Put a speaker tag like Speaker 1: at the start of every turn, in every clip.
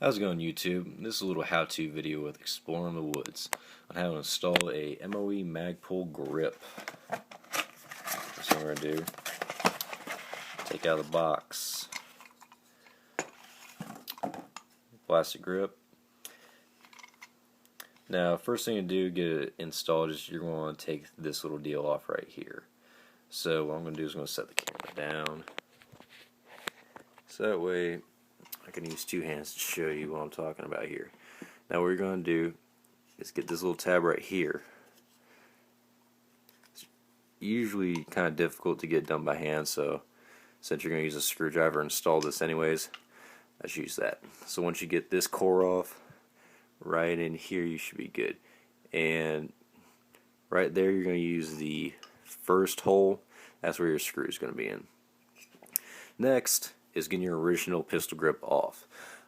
Speaker 1: How's it going, YouTube? This is a little how-to video with Exploring the Woods on how to install a MOE Magpul grip. That's what we're going to do. Take out the box. Plastic grip. Now, first thing to do to get it installed is you're going to take this little deal off right here. So what I'm going to do is I'm going to set the camera down. So that way I can use two hands to show you what I'm talking about here. Now what you're going to do is get this little tab right here. It's usually kind of difficult to get done by hand, so since you're going to use a screwdriver to install this anyways, let's use that. So once you get this core off, right in here you should be good. And right there you're going to use the first hole. That's where your screw is going to be in. Next is getting your original pistol grip off.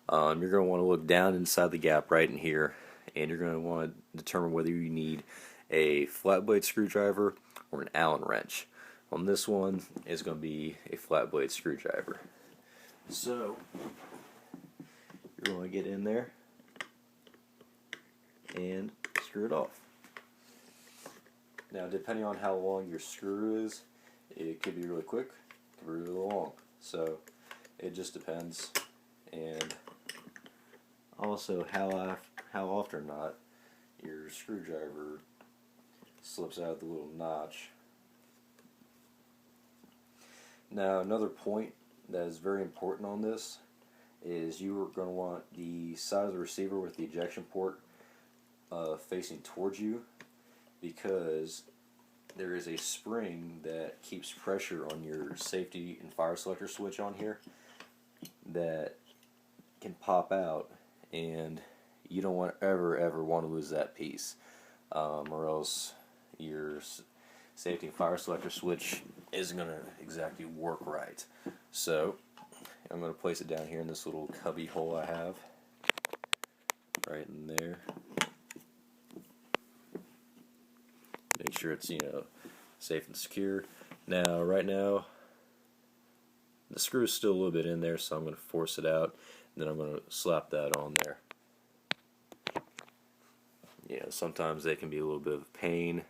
Speaker 1: You're going to want to look down inside the gap right in here, and you're going to want to determine whether you need a flat blade screwdriver or an Allen wrench. On this one is going to be a flat blade screwdriver. So you're going to get in there and screw it off. Now, depending on how long your screw is, it could be really quick, it could be really long. So it just depends, and also how often or not your screwdriver slips out of the little notch. Now, another point that is very important on this is you are going to want the side of the receiver with the ejection port facing towards you, because there is a spring that keeps pressure on your safety and fire selector switch on here that can pop out, and you don't ever want to lose that piece, or else your safety and fire selector switch isn't going to exactly work right. So I'm going to place it down here in this little cubby hole I have right in there. Make sure it's, safe and secure. Now, right now, the screw is still a little bit in there, so I'm going to force it out, and then I'm going to slap that on there. Sometimes they can be a little bit of a pain.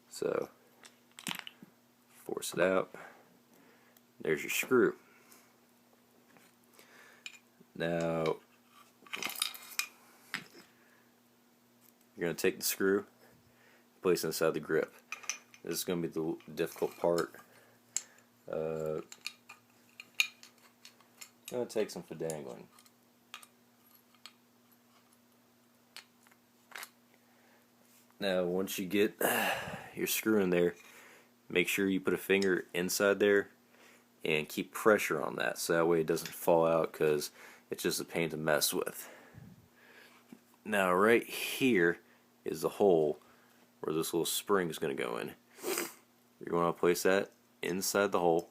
Speaker 1: So, force it out. There's your screw. Now, you're going to take the screw, place it inside the grip. This is going to be the difficult part. Going to take some finagling. Now, once you get your screw in there, make sure you put a finger inside there and keep pressure on that, so that way it doesn't fall out, because it's just a pain to mess with. Now, right here is the hole where this little spring is going to go in. You're going to place that inside the hole.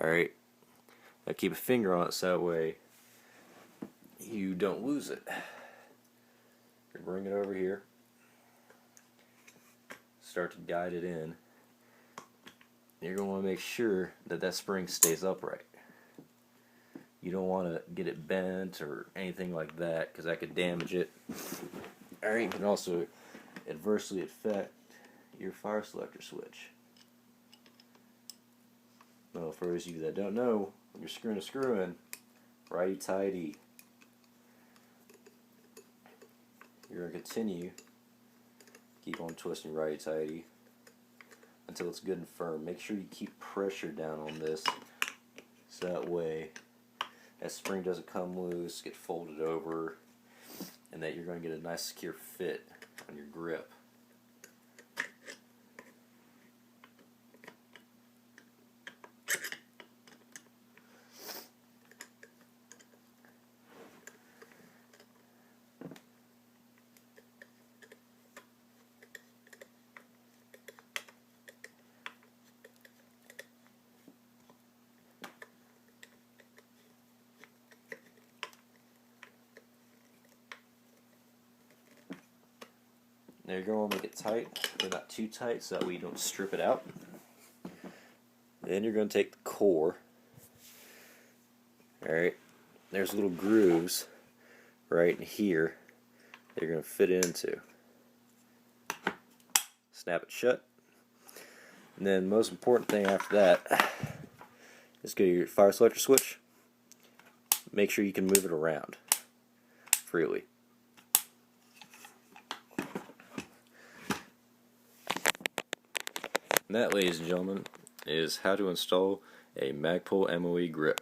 Speaker 1: Alright, now keep a finger on it so that way you don't lose it. You bring it over here, start to guide it in. You're going to want to make sure that that spring stays upright. You don't want to get it bent or anything like that, because that could damage it. Alright, you can also adversely affect your fire selector switch. Well, for those of you that don't know, when you're screwing a screw in, righty-tighty. You're going to continue, keep on twisting righty-tighty until it's good and firm. Make sure you keep pressure down on this, so that way that spring doesn't come loose, get folded over, and that you're going to get a nice secure fit on your grip. Now you're going to make it tight, but not too tight, so that way you don't strip it out. Then you're going to take the core Alright, there's little grooves right in here that you're going to fit into. Snap it shut. And then the most important thing after that is go to your fire selector switch. Make sure you can move it around freely. And that, ladies and gentlemen, is how to install a Magpul MOE grip.